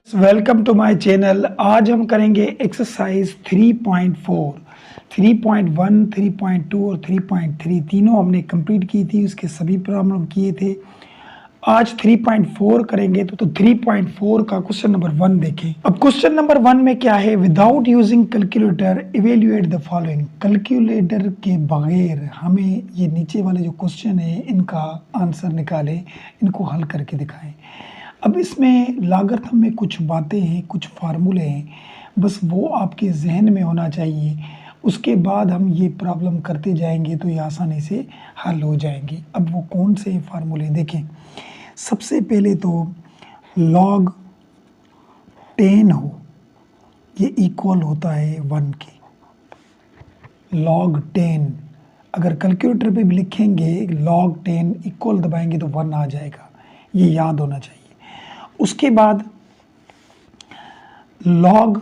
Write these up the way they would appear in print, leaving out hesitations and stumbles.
Welcome to my channel. आज हम करेंगे एक्सरसाइज 3.4, 3.1, 3.2 और 3.3 तीनों हमने कंप्लीट की थी, उसके सभी प्रॉब्लम किए थे। आज 3.4 करेंगे तो 3.4 का क्वेश्चन नंबर 1 देखें। अब क्वेश्चन नंबर 1 में क्या है, without using calculator evaluate the following. Calculator के बगैर हमें ये नीचे वाले जो क्वेश्चन है इनका आंसर निकालें, इनको हल करके दिखाएं। अब इसमें लॉगरिथम में कुछ बातें हैं, कुछ फार्मूले हैं, बस वो आपके जहन में होना चाहिए। उसके बाद हम ये प्रॉब्लम करते जाएंगे तो ये आसानी से हल हो जाएंगी। अब वो कौन से फार्मूले देखें। सबसे पहले तो log 10 हो, ये इक्वल होता है 1 के। log 10 अगर कैलकुलेटर पे भी लिखेंगे log 10 इक्वल दबाएंगे तो 1 आ जाएगा, ये याद होना चाहिए। उसके बाद log,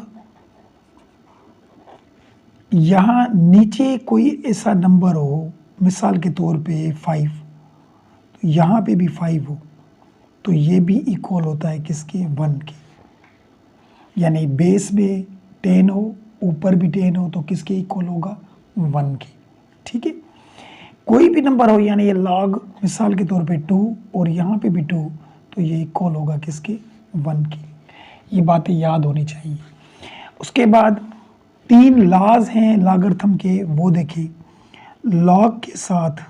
यहाँ नीचे कोई ऐसा नंबर हो, मिसाल के तौर पे 5, तो यहाँ पे भी 5 हो तो ये भी इक्वल होता है किसके, 1 के। यानी बेस में 10 हो, ऊपर भी 10 हो तो किसके इक्वल होगा, 1 के। ठीक है, कोई भी नंबर हो, यानी ये log मिसाल के तौर पे 2 और यहाँ पे भी 2 तो ये इक्वल होगा किसके, 1 के। ये बातें याद होनी चाहिए। उसके बाद 3 लॉज हैं लॉगरिथम के, वो देखिए। log के साथ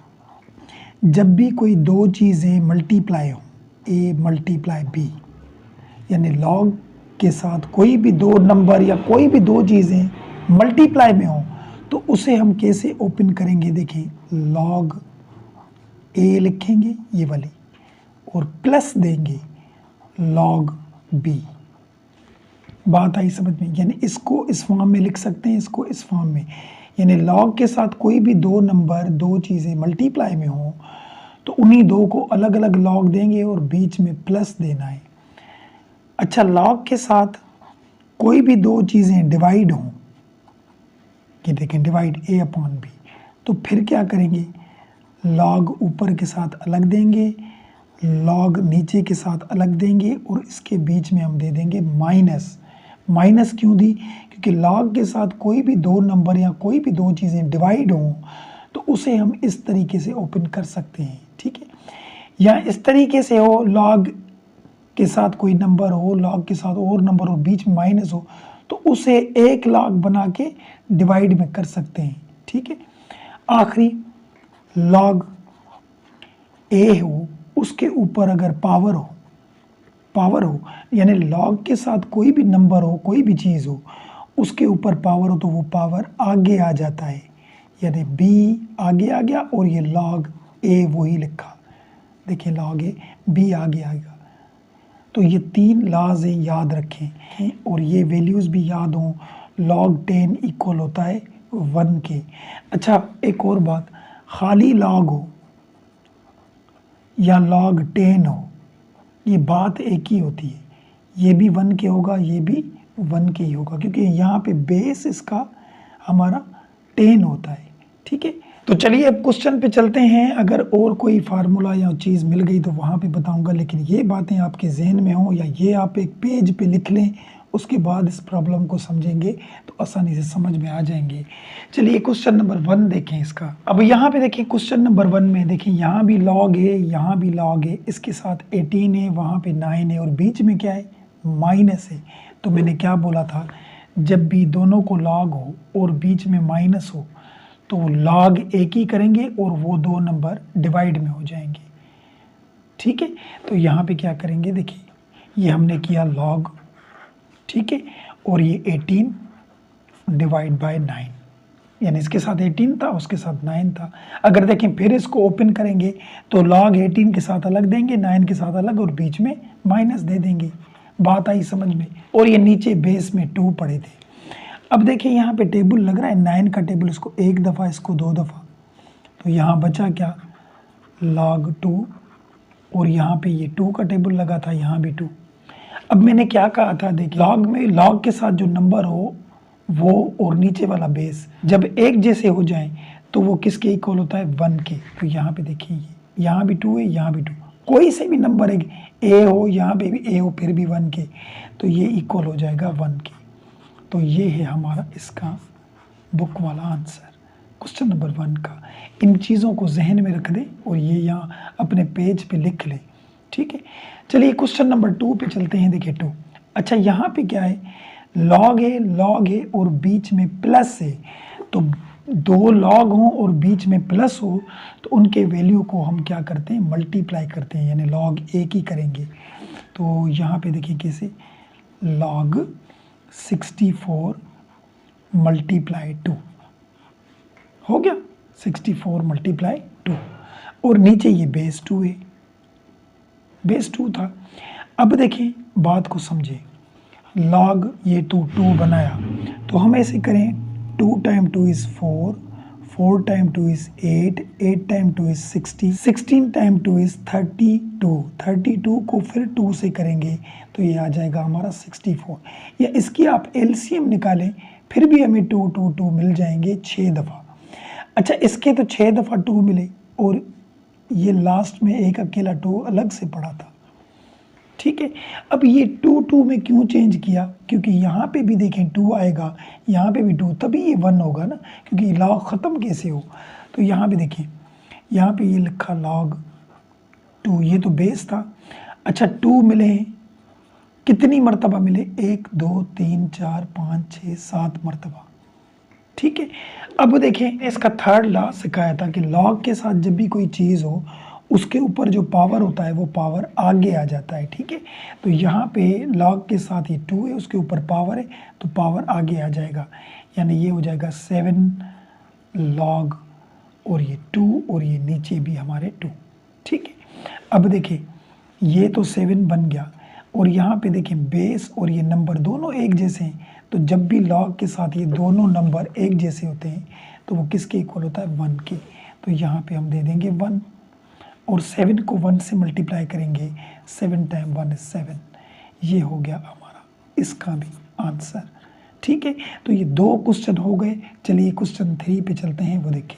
जब भी कोई दो चीज़ें मल्टीप्लाई हो, a मल्टीप्लाई b, यानी log के साथ कोई भी दो नंबर या कोई भी दो चीज़ें मल्टीप्लाई में हो तो उसे हम कैसे ओपन करेंगे। देखिए log a लिखेंगे ये वाली और प्लस देंगे log b। बात आई समझ में, यानी इसको इस फॉर्म में लिख सकते हैं, इसको इस फॉर्म में। यानी log के साथ कोई भी दो नंबर, दो चीज़ें मल्टीप्लाई में हो तो उन्हीं दो को अलग अलग log देंगे और बीच में प्लस देना है। अच्छा, log के साथ कोई भी दो चीज़ें डिवाइड हों, ये देखें डिवाइड a अपॉन b, तो फिर क्या करेंगे, log ऊपर के साथ अलग देंगे, log नीचे के साथ अलग देंगे और इसके बीच में हम दे देंगे माइनस। माइनस क्यों दी, क्योंकि log के साथ कोई भी दो नंबर या कोई भी दो चीज़ें डिवाइड हों तो उसे हम इस तरीके से ओपन कर सकते हैं। ठीक है, या इस तरीके से हो, log के साथ कोई नंबर हो, log के साथ और नंबर हो, बीच में माइनस हो तो उसे एक log बना के डिवाइड में कर सकते हैं। ठीक है, आखिरी log a हो, उसके ऊपर अगर पावर हो, यानी log के साथ कोई भी नंबर हो, कोई भी चीज़ हो, उसके ऊपर पावर हो तो वो पावर आगे आ जाता है, यानी b आगे आ गया और ये log a वही लिखा। देखिए log a, b आगे आएगा। तो ये 3 लॉज हैं, याद रखें और ये वैल्यूज़ भी याद हों। log 10 इक्वल होता है 1 के। अच्छा, एक और बात, खाली log हो या log 10 हो, ये बात एक ही होती है। ये भी 1 के होगा, ये भी 1 के ही होगा, क्योंकि यहाँ पे बेस इसका हमारा 10 होता है। ठीक है, तो चलिए अब क्वेश्चन पे चलते हैं। अगर और कोई फार्मूला या चीज़ मिल गई तो वहाँ पे बताऊँगा, लेकिन ये बातें आपके जहन में हों या ये आप एक पेज पे लिख लें, उसके बाद इस प्रॉब्लम को समझेंगे तो आसानी से समझ में आ जाएंगे। चलिए क्वेश्चन नंबर 1 देखें इसका। अब यहाँ पे देखिए क्वेश्चन नंबर 1 में देखिए यहाँ भी log है, यहाँ भी log है, इसके साथ 18 है, वहाँ पे 9 है और बीच में क्या है, माइनस है। तो मैंने क्या बोला था, जब भी दोनों को log हो और बीच में माइनस हो तो log एक ही करेंगे और वो दो नंबर डिवाइड में हो जाएंगे। ठीक है, तो यहाँ पे क्या करेंगे, देखिए ये हमने किया log, ठीक है, और ये 18 डिवाइड बाय 9, यानी इसके साथ 18 था, उसके साथ 9 था। अगर देखें फिर इसको ओपन करेंगे तो log 18 के साथ अलग देंगे, 9 के साथ अलग और बीच में माइनस दे देंगे। बात आई समझ में, और ये नीचे बेस में 2 पड़े थे। अब देखिए यहाँ पे टेबल लग रहा है 9 का टेबल, इसको एक दफ़ा, इसको 2 दफ़ा, तो यहाँ बचा क्या, log 2, और यहाँ पे ये 2 का टेबल लगा था, यहाँ भी 2। अब मैंने क्या कहा था, देखिए log में log के साथ जो नंबर हो वो और नीचे वाला बेस जब एक जैसे हो जाएं तो वो किसके इक्वल होता है, 1 के। तो यहाँ पे देखिए यहाँ भी 2 है, यहाँ भी 2, कोई से भी नंबर एक ए हो, यहाँ पे भी ए हो फिर भी 1 के, तो ये इक्वल हो जाएगा 1 के। तो ये है हमारा इसका बुक वाला आंसर क्वेश्चन नंबर 1 का। इन चीज़ों को जहन में रख दें और ये यहाँ अपने पेज पे लिख लें, ठीक है। चलिए क्वेश्चन नंबर 2 पे चलते हैं। देखिए 2, अच्छा यहाँ पे क्या है, लॉग है और बीच में प्लस है, तो दो लॉग हों और बीच में प्लस हो तो उनके वैल्यू को हम क्या करते हैं, मल्टीप्लाई करते हैं, यानी लॉग एक ही करेंगे। तो यहाँ पे देखिए कैसे, लॉग 64 मल्टीप्लाई 2 हो गया, 64 मल्टीप्लाई 2, और नीचे ये बेस 2 है, बेस 2 था। अब देखिए बात को समझें, लॉग ये 2 बनाया, तो हम ऐसे करें 2 time 2 is 4, 4 time 2 is 8, 8 time 2 is 16, 16 time 2 is 32, 32 को फिर 2 से करेंगे तो ये आ जाएगा हमारा 64। या इसकी आप एलसीएम निकालें फिर भी हमें 2 2 2 मिल जाएंगे 6 दफ़ा। अच्छा इसके तो 6 दफ़ा 2 मिले और ये लास्ट में एक अकेला 2 अलग से पड़ा था, ठीक है। अब ये 2 2 में क्यों चेंज किया, क्योंकि यहाँ पे भी देखें 2 आएगा, यहाँ पे भी 2, तभी ये 1 होगा ना, क्योंकि लॉग ख़त्म कैसे हो। तो यहाँ पे देखिए, यहाँ पे ये लिखा लॉग 2, ये तो बेस था। अच्छा 2 मिले, कितनी मरतबा मिले, 1 2 3 4 5 6 7 मरतबा, ठीक है। अब देखें इसका थर्ड लॉ सिखाया था कि लॉग के साथ जब भी कोई चीज़ हो उसके ऊपर जो पावर होता है वो पावर आगे आ जाता है, ठीक है। तो यहाँ पे लॉग के साथ ये 2 है, उसके ऊपर पावर है तो पावर आगे आ जाएगा, यानी ये हो जाएगा 7 लॉग और ये 2 और ये नीचे भी हमारे 2, ठीक है। अब देखिए ये तो 7 बन गया और यहाँ पे देखें बेस और ये नंबर दोनों एक जैसे हैं, तो जब भी लॉग के साथ ये दोनों नंबर एक जैसे होते हैं तो वो किसके इक्वल होता है, 1 के। तो यहाँ पे हम दे देंगे 1 और 7 को 1 से मल्टीप्लाई करेंगे, 7 टाइम 1 इज़ 7, ये हो गया हमारा इसका भी आंसर, ठीक है। तो ये 2 क्वेश्चन हो गए। चलिए क्वेश्चन 3 पे चलते हैं, वो देखें।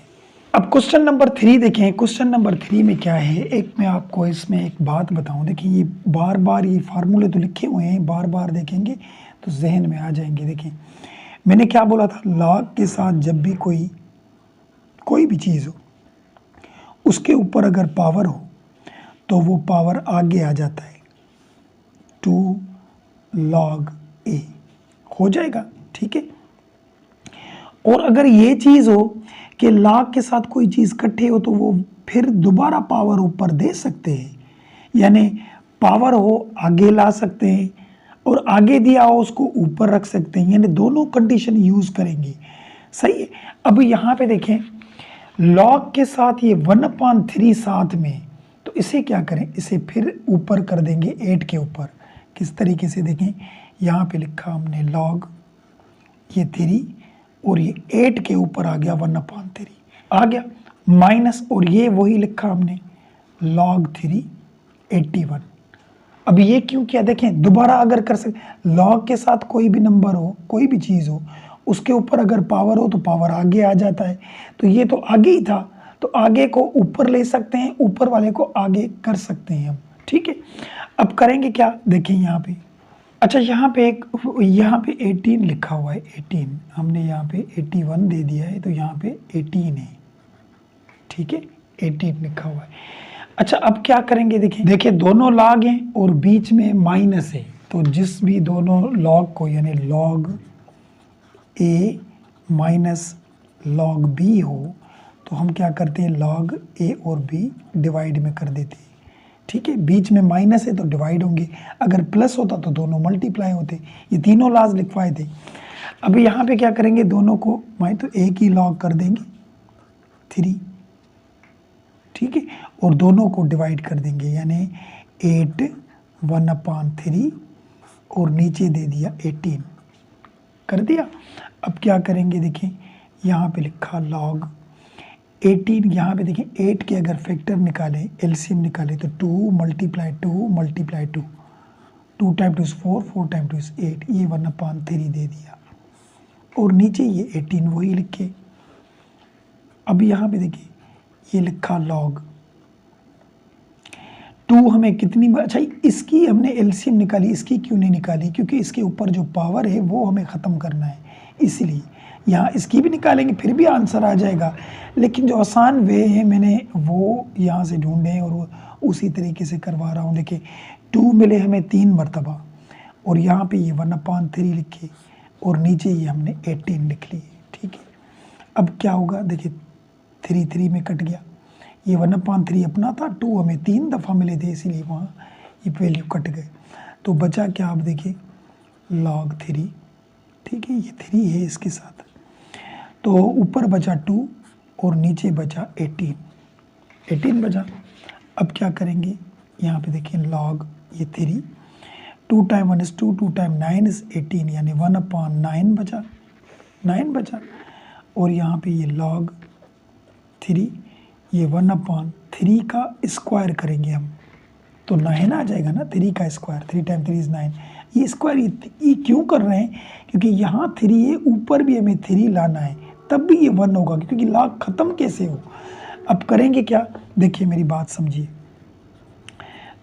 अब क्वेश्चन नंबर 3 देखें। क्वेश्चन नंबर 3 में क्या है, एक मैं आपको इसमें एक बात बताऊं, देखिए ये बार बार ये फार्मूले तो लिखे हुए हैं, बार बार देखेंगे तो जहन में आ जाएंगे। देखिए मैंने क्या बोला था, लॉग के साथ जब भी कोई भी चीज़ हो उसके ऊपर अगर पावर हो तो वो पावर आगे आ जाता है, 2 log a हो जाएगा, ठीक है। और अगर ये चीज़ हो कि log के साथ कोई चीज़ इकट्ठे हो तो वो फिर दोबारा पावर ऊपर दे सकते हैं, यानी पावर हो आगे ला सकते हैं और आगे दिया हो उसको ऊपर रख सकते हैं, यानी दोनों कंडीशन यूज़ करेंगे, सही है। अब यहाँ पे देखें लॉग के साथ ये 1/3 साथ में, तो इसे क्या करें, इसे फिर ऊपर कर देंगे 8 के ऊपर। किस तरीके से देखें, यहाँ पे लिखा हमने लॉग ये 3 और ये 8 के ऊपर आ गया 1/3 आ गया, माइनस और ये वही लिखा हमने लॉग 3 81। अब ये क्यों किया, देखें दोबारा अगर कर सकते, लॉग के साथ कोई भी नंबर हो कोई भी चीज़ हो उसके ऊपर अगर पावर हो तो पावर आगे आ जाता है, तो ये तो आगे ही था तो आगे को ऊपर ले सकते हैं, ऊपर वाले को आगे कर सकते हैं हम, ठीक है। अब करेंगे क्या, देखें यहाँ पे, अच्छा यहाँ पे 18 लिखा हुआ है, 18 हमने यहाँ पे 81 दे दिया है तो यहाँ पे 18 है, ठीक है, 18 लिखा हुआ है। अच्छा अब क्या करेंगे, देखिए दोनों लॉग हैं और बीच में माइनस है, तो जिस भी दोनों लॉग को यानी log a minus log b हो तो हम क्या करते हैं, लॉग a और b डिवाइड में कर देते हैं, ठीक है। बीच में माइनस है तो डिवाइड होंगे, अगर प्लस होता तो दोनों मल्टीप्लाई होते, ये तीनों लॉज लिखवाए थे। अब यहाँ पे क्या करेंगे, दोनों को तो एक ही लॉग कर देंगे 3, ठीक है, और दोनों को डिवाइड कर देंगे, यानी 8 1/3 और नीचे दे दिया 18 कर दिया। अब क्या करेंगे, देखिए यहाँ पे लिखा log 18, यहाँ पे देखिए 8 के अगर फैक्टर निकाले एलसीएम निकाले तो 2 multiply 2 2 time 2 is 4, 4 time 2 is 8, ये 1/3 दे दिया और नीचे ये 18 वही लिखे। अब यहाँ पे देखिए ये लिखा log टू हमें कितनी, अच्छा इसकी हमने एलसीएम निकाली, इसकी क्यों नहीं निकाली? क्योंकि इसके ऊपर जो पावर है वो हमें ख़त्म करना है, इसलिए यहाँ इसकी भी निकालेंगे फिर भी आंसर आ जाएगा। लेकिन जो आसान वे है मैंने वो यहाँ से ढूंढे हैं और वो उसी तरीके से करवा रहा हूँ। देखिए 2 मिले हमें 3 मरतबा और यहाँ पे ये 1/3 लिखे और नीचे ये हमने 18 लिख लिए, ठीक है। अब क्या होगा, देखिए 3 3 में कट गया, ये 1/3 अपना था, 2 हमें 3 दफ़ा मिले थे इसीलिए वहाँ ये वैल्यू कट गए। तो बचा क्या, आप देखिए log 3, ठीक है, ये 3 है इसके साथ, तो ऊपर बचा 2 और नीचे बचा 18 बचा। अब क्या करेंगे, यहाँ पे देखिए log ये 3, 2 टाइम 1 is 2, 2 टाइम 9 is 18, यानी 1/9 बचा, 9 बचा। और यहाँ पे ये log 3, ये 1/3 का स्क्वायर करेंगे हम तो 9 आ जाएगा ना, 3 का स्क्वायर, 3 टाइम 3 is 9। ये स्क्वायर ये क्यों कर रहे हैं, क्योंकि यहाँ 3 है, ऊपर भी हमें 3 लाना है, तब भी ये 1 होगा, क्योंकि log ख़त्म कैसे हो। अब करेंगे क्या, देखिए मेरी बात समझिए,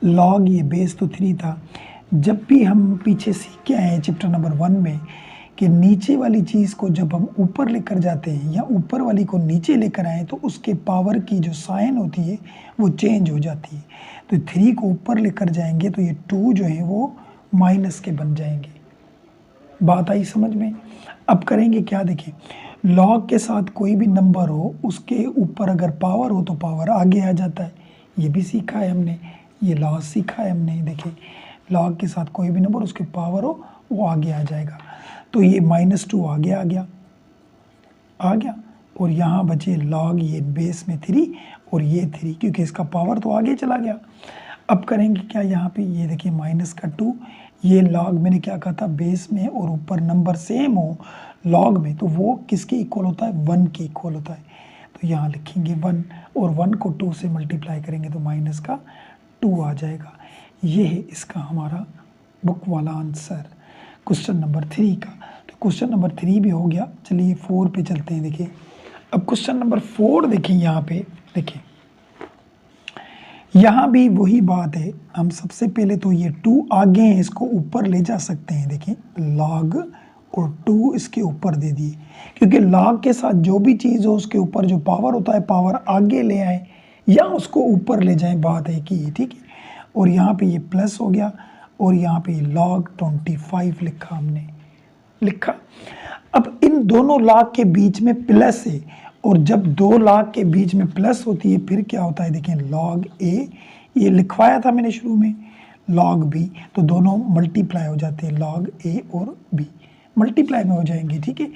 log ये बेस तो 3 था, जब भी हम पीछे सीख के आए हैं चैप्टर नंबर 1 में कि नीचे वाली चीज़ को जब हम ऊपर लेकर जाते हैं या ऊपर वाली को नीचे लेकर आए तो उसके पावर की जो साइन होती है वो चेंज हो जाती है। तो 3 को ऊपर लेकर जाएंगे तो ये 2 जो है वो माइनस के बन जाएंगे। बात आई समझ में। अब करेंगे क्या, देखिए log के साथ कोई भी नंबर हो उसके ऊपर अगर पावर हो तो पावर आगे आ जाता है, ये भी सीखा है हमने, ये लॉ सीखा है हमने। देखिए log के साथ कोई भी नंबर उसके पावर हो वो आगे आ जाएगा, तो ये -2 आगे आ गया और यहाँ बचे log ये बेस में 3 और ये 3, क्योंकि इसका पावर तो आगे चला गया। अब करेंगे क्या, यहाँ पे ये देखिए -2, ये log मैंने क्या कहा था, बेस में और ऊपर नंबर सेम हो log में तो वो किसके इक्वल होता है, 1 के इक्वल होता है। तो यहाँ लिखेंगे 1 और 1 को 2 से मल्टीप्लाई करेंगे तो -2 आ जाएगा। ये है इसका हमारा बुक वाला आंसर क्वेश्चन नंबर 3 का। तो क्वेश्चन नंबर 3 भी हो गया। चलिए 4 पे चलते हैं। देखिए अब क्वेश्चन नंबर 4 देखिए, यहाँ पे देखिए यहाँ भी वही बात है, हम सबसे पहले तो ये 2 आगे हैं, इसको ऊपर ले जा सकते हैं। देखिए log और 2 इसके ऊपर दे दिए, क्योंकि log के साथ जो भी चीज़ हो उसके ऊपर जो पावर होता है पावर आगे ले आए या उसको ऊपर ले जाएं, बात है कि ठीक है। और यहाँ पे ये प्लस हो गया और यहाँ पे log 25 लिखा हमने, लिखा। अब इन दोनों log के बीच में प्लस है और जब 2 log के बीच में प्लस होती है फिर क्या होता है, देखें log a, ये लिखवाया था मैंने शुरू में, log b, तो दोनों मल्टीप्लाई हो जाते हैं, log a और b मल्टीप्लाई में हो जाएंगे, ठीक है।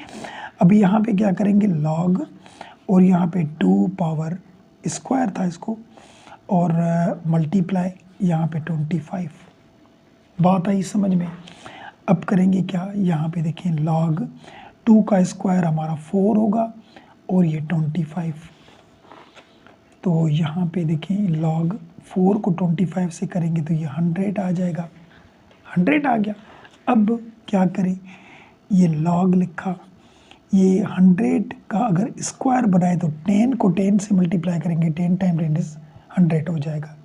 अभी यहाँ पे क्या करेंगे, log और यहाँ पे 2 पावर स्क्वायर था इसको और मल्टीप्लाई यहाँ पे 25, बात आई समझ में। अब करेंगे क्या, यहाँ पे देखें log 2 का स्क्वायर हमारा 4 होगा और ये 25, तो यहाँ पे देखें log 4 को 25 से करेंगे तो ये 100 आ जाएगा, 100 आ गया। अब क्या करें, ये log लिखा, ये 100 का अगर स्क्वायर बनाए तो 10 को 10 से मल्टीप्लाई करेंगे, 10 टाइम 10 इज 100 हो जाएगा,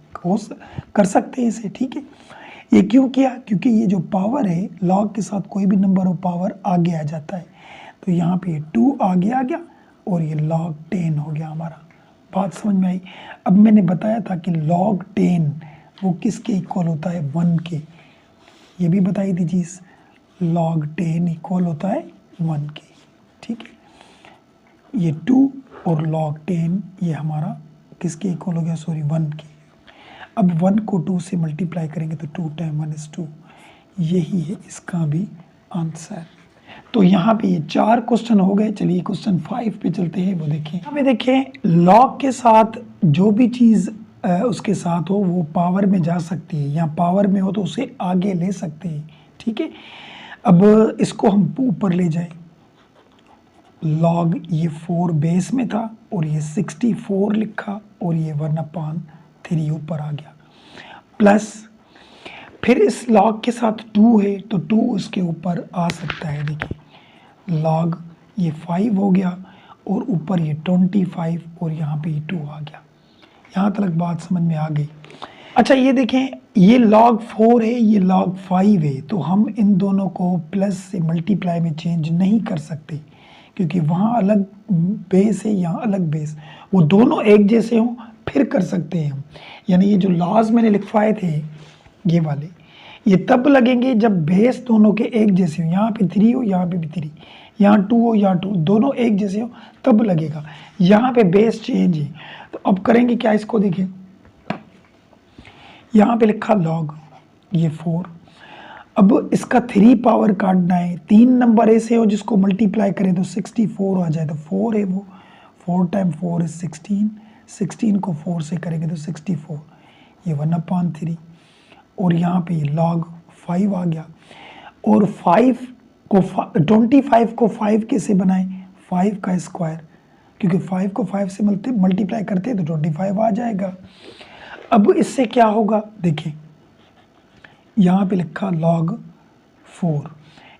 कर सकते हैं इसे, ठीक है। ये क्यों किया, क्योंकि ये जो पावर है log के साथ कोई भी नंबर हो पावर आगे आ जाता है, तो यहाँ पे 2 आगे आ गया और ये log 10 हो गया हमारा। बात समझ में आई। अब मैंने बताया था कि log 10 वो किसके इक्वल होता है, 1 के, ये भी बताई थी चीज़, log 10 इक्वल होता है 1 के, ठीक है। ये 2 और log 10 ये हमारा किसके इक्वल हो गया, सॉरी 1 के। अब 1 को 2 से मल्टीप्लाई करेंगे तो 2 टाइम 1 इज 2, यही है इसका भी आंसर। तो यहाँ पे ये 4 क्वेश्चन हो गए। चलिए क्वेश्चन 5 पे चलते हैं, वो देखें। यहाँ पे देखें log के साथ जो भी चीज़ उसके साथ हो वो पावर में जा सकती है, या पावर में हो तो उसे आगे ले सकते हैं, ठीक है। अब इसको हम ऊपर ले जाएं, log ये 4 बेस में था और ये 64 लिखा और ये 1/3 ऊपर आ गया, प्लस फिर इस log के साथ 2 है तो 2 उसके ऊपर आ सकता है। देखिए log ये 5 हो गया और ऊपर ये 25 और यहाँ पे ये 2 आ गया। यहाँ तक बात समझ में आ गई। अच्छा ये देखें, ये log 4 है, ये log 5 है, तो हम इन दोनों को प्लस से मल्टीप्लाई में चेंज नहीं कर सकते क्योंकि वहाँ अलग बेस है, यहाँ अलग बेस, वो दोनों एक जैसे हों फिर कर सकते हैं हम। यानी ये जो लॉज मैंने लिखवाए थे ये वाले, ये तब लगेंगे जब बेस दोनों के एक जैसे हो, यहाँ पे 3 हो, यहाँ पे भी 3, यहाँ 2 हो, यहाँ 2, दोनों एक जैसे हो तब लगेगा। यहाँ पे बेस चेंज है, तो अब करेंगे क्या, इसको देखिए, यहाँ पे लिखा लॉग, ये 4, अब इसका 3 पावर काटना है, 3 नंबर ऐसे हो जिसको मल्टीप्लाई करें तो 64 आ जाए, तो 4 है वो, 4 टाइम 4 इज 16, 16 को 4 से करेंगे तो 64, ये 1/3, और यहाँ पे log 5 आ गया। और 5 को 25 को 5 कैसे बनाएं, 5 का स्क्वायर, क्योंकि 5 को 5 से मल्टीप्लाई करते हैं तो 25 आ जाएगा। अब इससे क्या होगा, देखिए यहाँ पे लिखा log 4,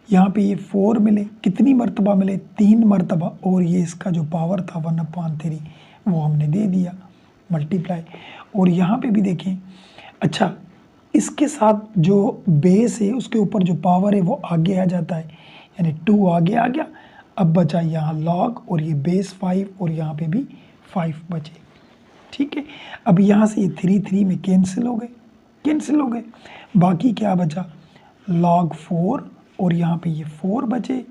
यहाँ पे ये 4 मिले, कितनी मर्तबा मिले, 3 मर्तबा, और ये इसका जो पावर था 1/3 वो हमने दे दिया मल्टीप्लाई। और यहाँ पे भी देखें, अच्छा इसके साथ जो बेस है उसके ऊपर जो पावर है वो आगे आ जाता है, यानी 2 आगे आ गया। अब बचा यहाँ log और ये बेस 5 और यहाँ पे भी 5 बचे, ठीक है। अब यहाँ से ये 3 में कैंसिल हो गए, बाकी क्या बचा, log 4 और यहाँ पे ये 4 बचे,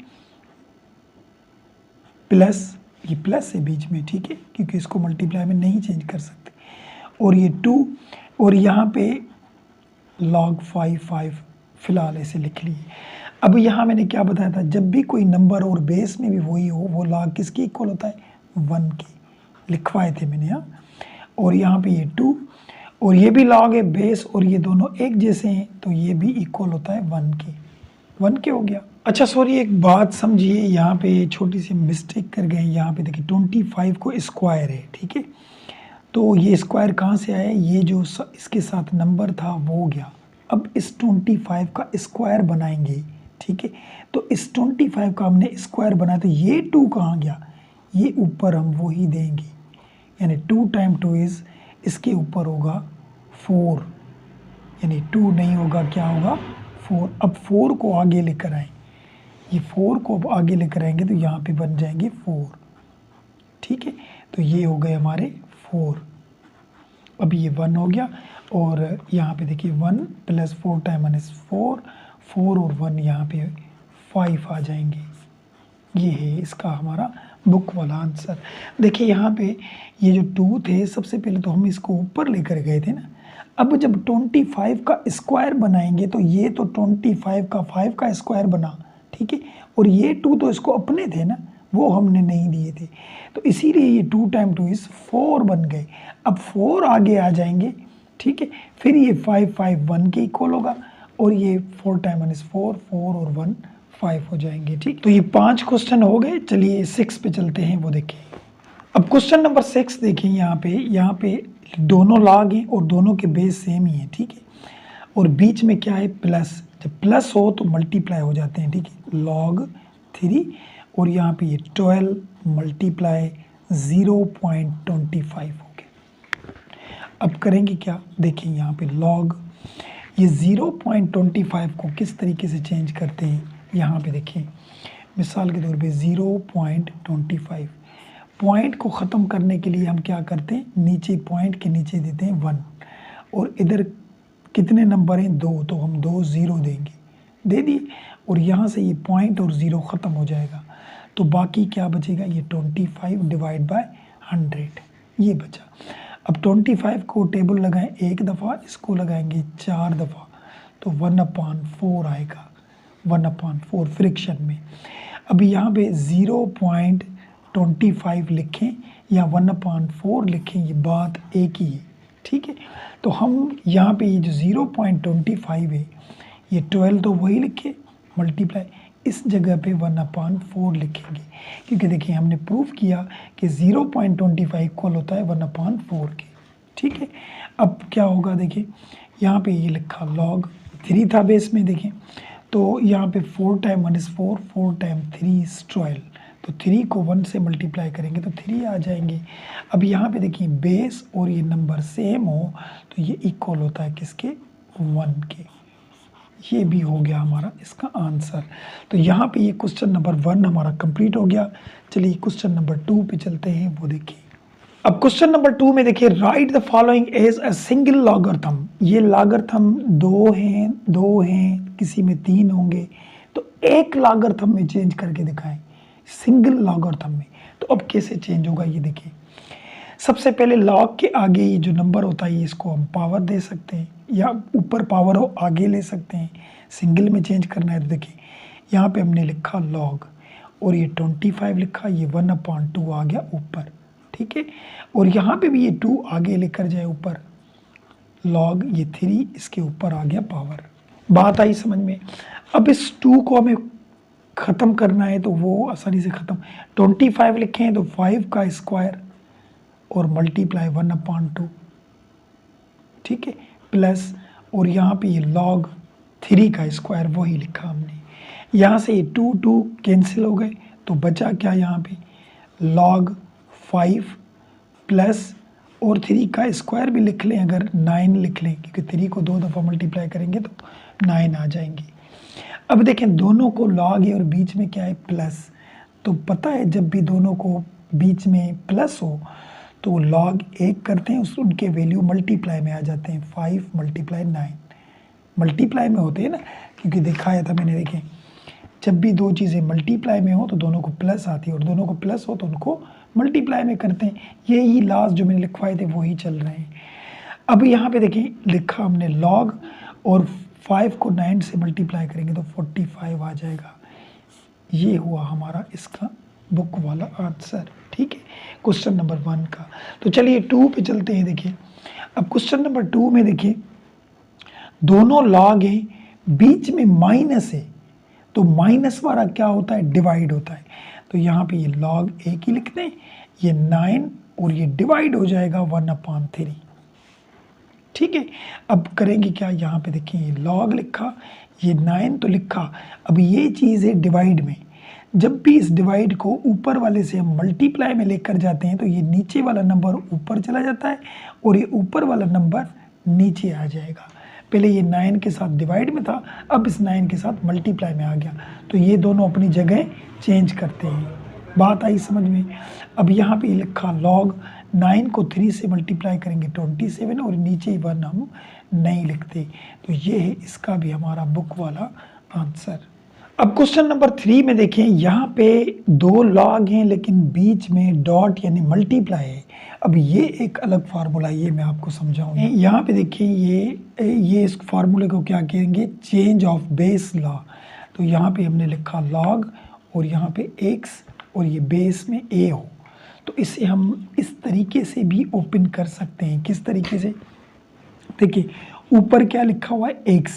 प्लस ये प्लस है बीच में, ठीक है, क्योंकि इसको मल्टीप्लाई में नहीं चेंज कर सकते, और ये 2, और यहाँ पे log 5 फिलहाल ऐसे लिख लिए। अब यहाँ मैंने क्या बताया था, जब भी कोई नंबर और बेस में भी वही हो, वो log किसके इक्वल होता है, 1 के, लिखवाए थे मैंने यहाँ। और यहाँ पे ये 2 और ये भी log है बेस, और ये दोनों एक जैसे हैं तो ये भी इक्वल होता है 1 के हो गया। अच्छा सॉरी, एक बात समझिए, यहाँ पे छोटी सी मिस्टेक कर गए, यहाँ पे देखिए 25 को स्क्वायर है, ठीक है, तो ये स्क्वायर कहाँ से आया, ये जो इसके साथ नंबर था वो गया। अब इस 25 का स्क्वायर बनाएंगे, ठीक है, तो इस 25 का हमने स्क्वायर बनाया, तो ये 2 कहाँ गया, ये ऊपर हम वही देंगे, यानी 2 टाइम 2 इज़, इसके ऊपर होगा 4, यानी 2 नहीं होगा, क्या होगा 4। अब 4 को आगे लेकर आए, ये 4 को अब आगे लेकर आएंगे तो यहाँ पे बन जाएंगे 4, ठीक है, तो ये हो गए हमारे 4। अब ये 1 हो गया, और यहाँ पे देखिए 1 + 4 टाइम 1 इज़ 4, 4 और 1 यहाँ पे 5 आ जाएंगे। ये है इसका हमारा बुक वाला आंसर। देखिए यहाँ पे ये जो 2 थे, सबसे पहले तो हम इसको ऊपर लेकर गए थे ना, अब जब 25 का स्क्वायर बनाएंगे तो ये तो 25 का 5 का स्क्वायर बना, ठीक है, और ये 2 तो इसको अपने थे ना, वो हमने नहीं दिए थे, तो इसीलिए ये 2 टाइम 2 इज़ 4 बन गए। अब 4 आगे आ जाएंगे, ठीक है, फिर ये 5 1 के इक्वल होगा, और ये 4 टाइम 1 इज़ 4, 4 और 1 5 हो जाएंगे, ठीक। तो ये 5 क्वेश्चन हो गए, चलिए 6 पे चलते हैं, वो देखिए। अब क्वेश्चन नंबर 6 देखें, यहाँ पे दोनों log हैं और दोनों के बेस सेम ही हैं, ठीक है, और बीच में क्या है, प्लस, जब प्लस हो तो मल्टीप्लाई हो जाते हैं, ठीक है, log 3, और यहाँ पे ये 12 मल्टीप्लाई 0.25 हो गया। अब करेंगे क्या, देखिए यहाँ पे log, ये 0.25 को किस तरीके से चेंज करते हैं, यहाँ पे देखिए, मिसाल के तौर पे 0.25, पॉइंट को ख़त्म करने के लिए हम क्या करते हैं, नीचे पॉइंट के नीचे देते हैं 1, और इधर कितने नंबर हैं, 2, तो हम 2 0 देंगे, दे दिए, और यहाँ से ये पॉइंट और 0 ख़त्म हो जाएगा, तो बाकी क्या बचेगा, ये 25 डिवाइड बाय 100, ये बचा। अब 25 को टेबल लगाएं एक दफ़ा, इसको लगाएंगे 4 दफ़ा, तो 1/4 आएगा, 1/4 फ्रिक्शन में। अब यहाँ पे 0.25 लिखें या 1/4 लिखें, ये बात एक ही है, ठीक है, तो हम यहाँ पे ये जो 0.25 है, ये 12 तो वही लिखे मल्टीप्लाई, इस जगह पे 1/4 लिखेंगे, क्योंकि देखिए हमने प्रूफ किया कि 0.25 इक्वल होता है 1/4 के, ठीक है। अब क्या होगा, देखिए यहाँ पे ये लिखा log 3 था बेस में, देखें तो यहाँ पे 4 टाइम 1 इज़ 4, 4 टाइम 3 इज़ 12, तो तो 3 को 1 से मल्टीप्लाई करेंगे तो 3 आ जाएंगे। अब यहाँ पे देखिए बेस और ये नंबर सेम हो तो ये इक्वल होता है किसके, 1 के। ये भी हो गया हमारा इसका आंसर। तो यहाँ पे ये क्वेश्चन नंबर 1 हमारा कंप्लीट हो गया। चलिए क्वेश्चन नंबर 2 पे चलते हैं, वो देखिए। अब क्वेश्चन नंबर 2 में देखिए, write the following as a single logarithm. ये लॉगरिथम 2 हैं, किसी में 3 होंगे, तो एक लॉगरिथम में चेंज करके दिखाएं, सिंगल लॉगरिथम में। तो अब कैसे चेंज होगा ये देखिए। सबसे पहले लॉग के आगे ये जो नंबर होता है इसको हम पावर दे सकते हैं, या ऊपर पावर हो आगे ले सकते हैं। सिंगल में चेंज करना है तो देखिए यहाँ पे हमने लिखा लॉग और ये 25 लिखा, ये 1/2 आ गया ऊपर, ठीक है। और यहाँ पे भी ये 2 आगे लेकर जाए ऊपर, लॉग ये 3 इसके ऊपर आ गया पावर। बात आई समझ में। अब इस 2 को हमें ख़त्म करना है तो वो आसानी से ख़त्म, 25 लिखे हैं तो 5 का स्क्वायर और मल्टीप्लाई 1/2, ठीक है, प्लस और यहाँ पे ये लॉग 3 का स्क्वायर वही लिखा हमने। यहाँ से ये 2 कैंसिल हो गए तो बचा क्या यहाँ पे, लॉग 5 प्लस और 3 का स्क्वायर भी लिख लें, अगर 9 लिख लें, क्योंकि 3 को 2 दफ़ा मल्टीप्लाई करेंगे तो 9 आ जाएंगे। अब देखें दोनों को लॉग है और बीच में क्या है प्लस, तो पता है जब भी दोनों को बीच में प्लस हो तो लॉग 1 करते हैं, उनके वैल्यू मल्टीप्लाई में आ जाते हैं, 5 × 9 मल्टीप्लाई में होते हैं ना, क्योंकि दिखाया था मैंने। देखें जब भी दो चीज़ें मल्टीप्लाई में हो तो दोनों को प्लस आती है, और दोनों को प्लस हो तो उनको मल्टीप्लाई में करते हैं। यही लास्ट जो मैंने लिखवाए थे वही चल रहे हैं। अब यहाँ पे देखिए लिखा हमने लॉग और 5 को 9 से मल्टीप्लाई करेंगे तो 45 आ जाएगा। ये हुआ हमारा इसका बुक वाला आंसर, ठीक है, क्वेश्चन नंबर 1 का। तो चलिए 2 पे चलते हैं। देखिए अब क्वेश्चन नंबर 2 में देखिए दोनों लॉग हैं, बीच में माइनस है, तो माइनस वाला क्या होता है, डिवाइड होता है। तो यहाँ पे ये लॉग 1 ही लिखते हैं, ये 9 और ये डिवाइड हो जाएगा 1/3, ठीक है। अब करेंगे क्या, यहाँ पे देखिए ये लॉग लिखा, ये 9 तो लिखा। अब ये चीज़ है डिवाइड में, जब भी इस डिवाइड को ऊपर वाले से हम मल्टीप्लाई में लेकर जाते हैं तो ये नीचे वाला नंबर ऊपर चला जाता है और ये ऊपर वाला नंबर नीचे आ जाएगा। पहले ये 9 के साथ डिवाइड में था, अब इस 9 के साथ मल्टीप्लाई में आ गया, तो ये दोनों अपनी जगह चेंज करते हैं। बात आई समझ में। अब यहाँ पे लिखा लॉग 9 को 3 से मल्टीप्लाई करेंगे 27 और नीचे 1 हम नहीं लिखते, तो ये है इसका भी हमारा बुक वाला आंसर। अब क्वेश्चन नंबर 3 में देखें, यहाँ पे 2 लॉग हैं लेकिन बीच में डॉट यानी मल्टीप्लाई है। अब ये एक अलग फार्मूला, ये मैं आपको समझाऊंगा। यहाँ पे देखिए ये इस फार्मूले को क्या कहेंगे, चेंज ऑफ बेस लॉ। तो यहाँ पे हमने लिखा लॉग और यहाँ पे x और ये बेस में a हो, तो इसे हम इस तरीके से भी ओपन कर सकते हैं। किस तरीके से, देखिए ऊपर क्या लिखा हुआ है x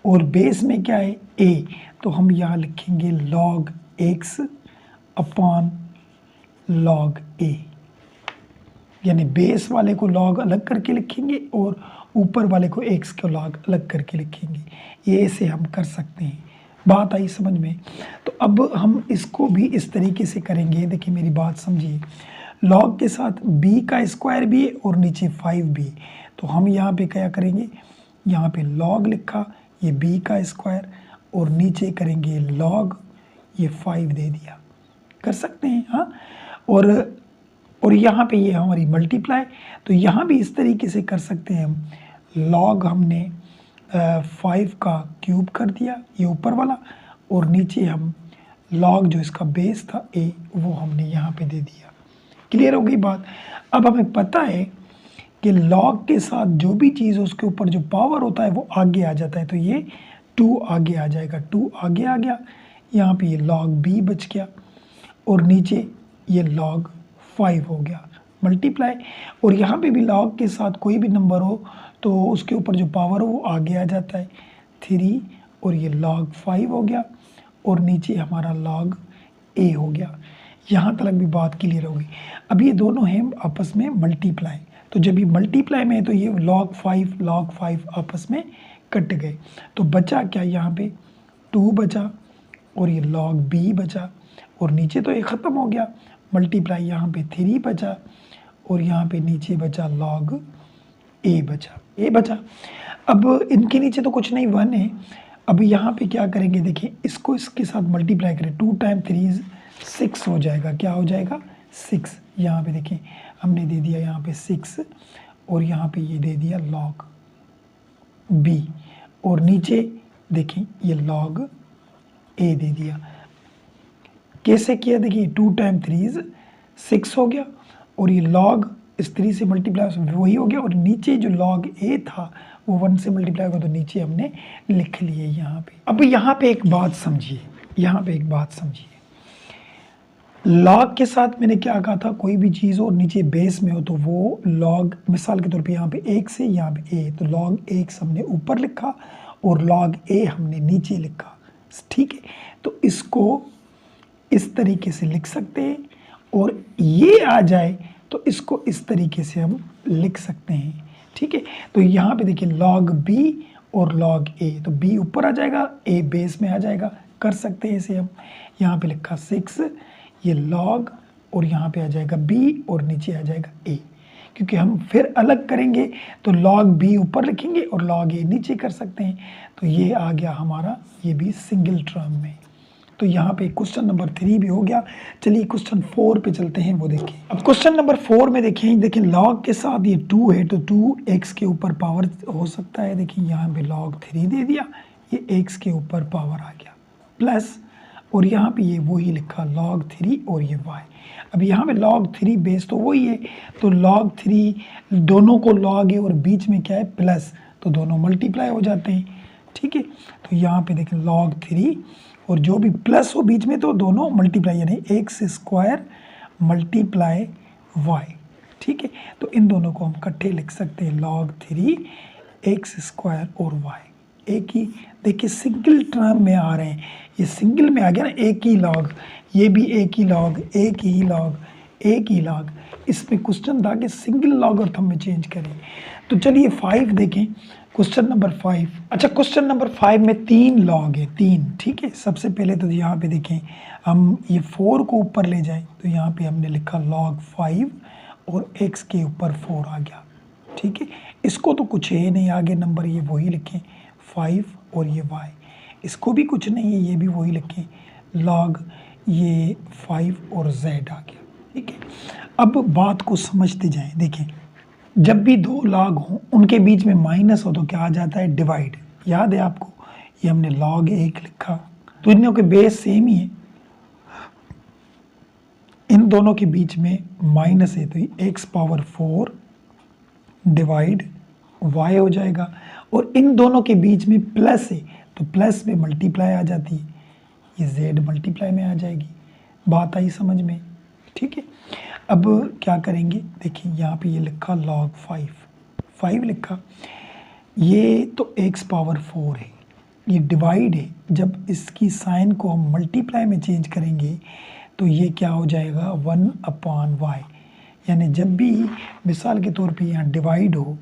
और बेस में क्या है a, तो हम यहाँ लिखेंगे log x upon log a, यानी बेस वाले को log अलग करके लिखेंगे और ऊपर वाले को x को log अलग करके लिखेंगे। ये ऐसे हम कर सकते हैं। बात आई समझ में। तो अब हम इसको भी इस तरीके से करेंगे। देखिए मेरी बात समझिए, log के साथ b का स्क्वायर भी है और नीचे 5 भी, तो हम यहाँ पे क्या करेंगे, यहाँ पे log लिखा, ये b का स्क्वायर और नीचे करेंगे log, ये 5 दे दिया, कर सकते हैं हाँ। और यहाँ पे ये हमारी मल्टीप्लाई, तो यहाँ भी इस तरीके से कर सकते हैं हम। log हमने 5 का क्यूब कर दिया, ये ऊपर वाला, और नीचे हम log जो इसका बेस था a वो हमने यहाँ पे दे दिया। क्लियर हो गई बात। अब हमें पता है कि log के साथ जो भी चीज़ उसके ऊपर जो पावर होता है वो आगे आ जाता है, तो ये 2 आगे आ जाएगा, 2 आगे आ गया, यहाँ पे ये log b बच गया और नीचे ये log 5 हो गया मल्टीप्लाई। और यहाँ पे भी log के साथ कोई भी नंबर हो तो उसके ऊपर जो पावर हो वो आगे आ जाता है, 3 और ये log 5 हो गया और नीचे हमारा log a हो गया। यहाँ तक भी बात क्लियर होगी। अब ये दोनों हैं आपस में मल्टीप्लाई, तो जब ये मल्टीप्लाई में है तो ये log 5 आपस में कट गए, तो बचा क्या, यहाँ पे 2 बचा और ये log b बचा और नीचे तो ये ख़त्म हो गया, मल्टीप्लाई यहाँ पे 3 बचा और यहाँ पे नीचे बचा log a बचा। अब इनके नीचे तो कुछ नहीं, 1 है। अब यहाँ पे क्या करेंगे, देखिए इसको इसके साथ मल्टीप्लाई करें, 2 टाइम 3 इज 6 हो जाएगा। क्या हो जाएगा? 6। यहाँ पे देखिए हमने दे दिया यहाँ पे 6 और यहाँ पे ये दे दिया log b और नीचे देखिए ये log a दे दिया। कैसे किया? देखिए 2 टाइम 3 इज 6 हो गया और ये log इस 3 से मल्टीप्लाई वही हो गया और नीचे जो log a था वो 1 से मल्टीप्लाई होगा तो नीचे हमने लिख लिए यहाँ पे। अब यहाँ पे एक बात समझिए, log के साथ मैंने क्या कहा था, कोई भी चीज़ हो नीचे बेस में हो तो वो log, मिसाल के तौर पे यहाँ पे 1 से यहाँ पे a, तो log 1 हमने ऊपर लिखा और log a हमने नीचे लिखा, ठीक है। तो इसको इस तरीके से लिख सकते हैं और ये आ जाए तो इसको इस तरीके से हम लिख सकते हैं, ठीक है। तो यहाँ पे देखिए log b और log a, तो b ऊपर आ जाएगा, a बेस में आ जाएगा, कर सकते हैं इसे हम। यहाँ पे लिखा 6, ये log और यहाँ पे आ जाएगा b और नीचे आ जाएगा a, क्योंकि हम फिर अलग करेंगे तो log b ऊपर लिखेंगे और log a नीचे कर सकते हैं। तो ये आ गया हमारा, ये भी सिंगल टर्म में। तो यहाँ पे क्वेश्चन नंबर 3 भी हो गया। चलिए क्वेश्चन 4 पे चलते हैं, वो देखिए। अब क्वेश्चन नंबर 4 में देखिए log के साथ ये 2 है तो 2x के ऊपर पावर हो सकता है। देखिए यहाँ पे log 3 दे दिया, ये x के ऊपर पावर आ गया प्लस, और यहाँ पे ये वही लिखा log 3 और ये y। अब यहाँ पे log 3 बेस तो वही है, तो log 3 दोनों को log है और बीच में क्या है प्लस, तो दोनों मल्टीप्लाई हो जाते हैं, ठीक है। तो यहाँ पे देखें log 3 और जो भी प्लस हो बीच में तो दोनों मल्टीप्लाई, यानी x स्क्वायर मल्टीप्लाई y, ठीक है। तो इन दोनों को हम इकट्ठे लिख सकते हैं, log 3 x स्क्वायर और y। एक ही देखिए सिंगल टर्म में आ रहे हैं, ये सिंगल में आ गया ना, एक ही log, ये भी एक ही log, एक ही log। इसमें क्वेश्चन था कि सिंगल लॉगरिथम में चेंज करें। तो चलिए 5 देखें, क्वेश्चन नंबर 5। अच्छा क्वेश्चन नंबर 5 में 3 log है, 3, ठीक है। सबसे पहले तो यहाँ पे देखें, हम ये 4 को ऊपर ले जाएं तो यहाँ पे हमने लिखा log 5 और x के ऊपर 4 आ गया, ठीक है। इसको तो कुछ है नहीं, आगे नंबर ये वही लिखें 5 और ये y, इसको भी कुछ नहीं है, ये भी वही लिखें log ये 5 और z आ गया, ठीक है। अब बात को समझते जाएं, देखें जब भी 2 log हों उनके बीच में माइनस हो तो क्या आ जाता है, डिवाइड। याद है आपको, ये हमने log 1 लिखा, तो इन दोनों के बेस सेम ही है, इन दोनों के बीच में माइनस है तो ये x पावर 4 डिवाइड y हो जाएगा, और इन दोनों के बीच में प्लस है तो प्लस में मल्टीप्लाई आ जाती है, ये z मल्टीप्लाई में आ जाएगी। बात आई समझ में, ठीक है। अब क्या करेंगे, देखिए यहाँ पे ये लिखा log 5 लिखा, ये तो x पावर 4 है, ये डिवाइड है, जब इसकी साइन को हम मल्टीप्लाई में चेंज करेंगे तो ये क्या हो जाएगा 1/y, यानी जब भी मिसाल के तौर पे यहाँ डिवाइड हो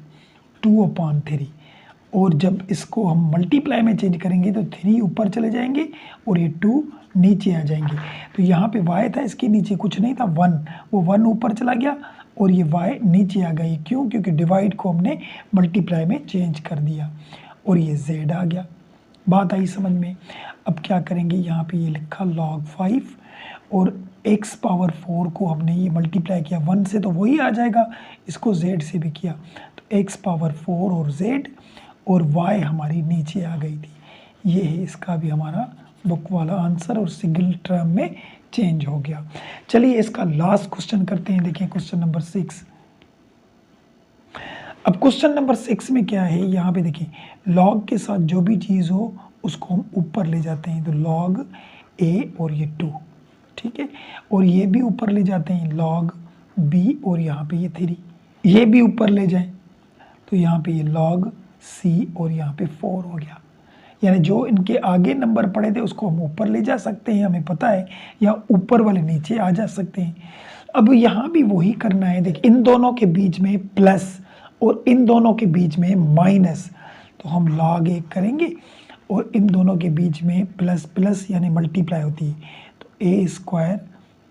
2/3 और जब इसको हम मल्टीप्लाई में चेंज करेंगे तो 3 ऊपर चले जाएंगे और ये 2 नीचे आ जाएंगे। तो यहाँ पे y था, इसके नीचे कुछ नहीं था 1, वो 1 ऊपर चला गया और ये y नीचे आ गई, क्यों? क्योंकि डिवाइड को हमने मल्टीप्लाई में चेंज कर दिया और ये z आ गया। बात आई समझ में। अब क्या करेंगे, यहाँ पे ये लिखा log 5 और x पावर 4 को हमने ये मल्टीप्लाई किया 1 से तो वही आ जाएगा, इसको z से भी किया तो x पावर 4 और z और y हमारी नीचे आ गई थी। ये है इसका भी हमारा बुक वाला आंसर और सिंगल टर्म में चेंज हो गया। चलिए इसका लास्ट क्वेश्चन करते हैं, देखिए क्वेश्चन नंबर 6। अब क्वेश्चन नंबर 6 में क्या है, यहाँ पे देखिए log के साथ जो भी चीज़ हो उसको हम ऊपर ले जाते हैं, तो log a और ये 2, ठीक है, और ये भी ऊपर ले जाते हैं log b और यहाँ पे ये 3, ये भी ऊपर ले जाएं तो यहाँ पे ये log c और यहाँ पे 4 हो गया। यानी जो इनके आगे नंबर पड़े थे उसको हम ऊपर ले जा सकते हैं, हमें पता है, या ऊपर वाले नीचे आ जा सकते हैं। अब यहाँ भी वही करना है, देखिए इन दोनों के बीच में प्लस और इन दोनों के बीच में माइनस, तो हम log 1 करेंगे और इन दोनों के बीच में प्लस प्लस यानी मल्टीप्लाई होती है, तो ए स्क्वायर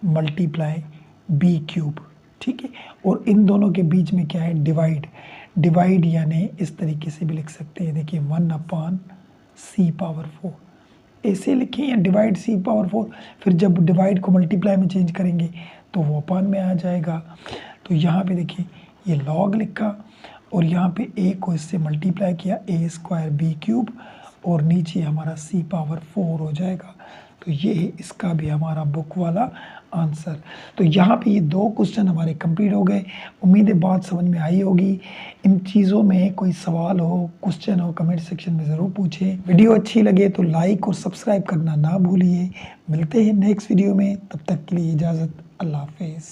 मल्टीप्लाई बी क्यूब, ठीक है। और इन दोनों के बीच में क्या है, डिवाइड। डिवाइड यानी इस तरीके से भी लिख सकते हैं, देखिए 1/c⁴ ऐसे लिखें या डिवाइड c⁴, फिर जब डिवाइड को मल्टीप्लाई में चेंज करेंगे तो वो अपान में आ जाएगा। तो यहाँ पे देखिए ये लॉग लिखा और यहाँ पे a को इससे मल्टीप्लाई किया, ए स्क्वायर बी क्यूब, और नीचे हमारा c⁴ हो जाएगा। तो ये है इसका भी हमारा बुक वाला आंसर। तो यहाँ पे ये 2 क्वेश्चन हमारे कंप्लीट हो गए। उम्मीद है बात समझ में आई होगी। इन चीज़ों में कोई सवाल हो, क्वेश्चन हो, कमेंट सेक्शन में ज़रूर पूछें। वीडियो अच्छी लगे तो लाइक और सब्सक्राइब करना ना भूलिए। मिलते हैं नेक्स्ट वीडियो में, तब तक के लिए इजाज़त, अल्लाह हाफिज़।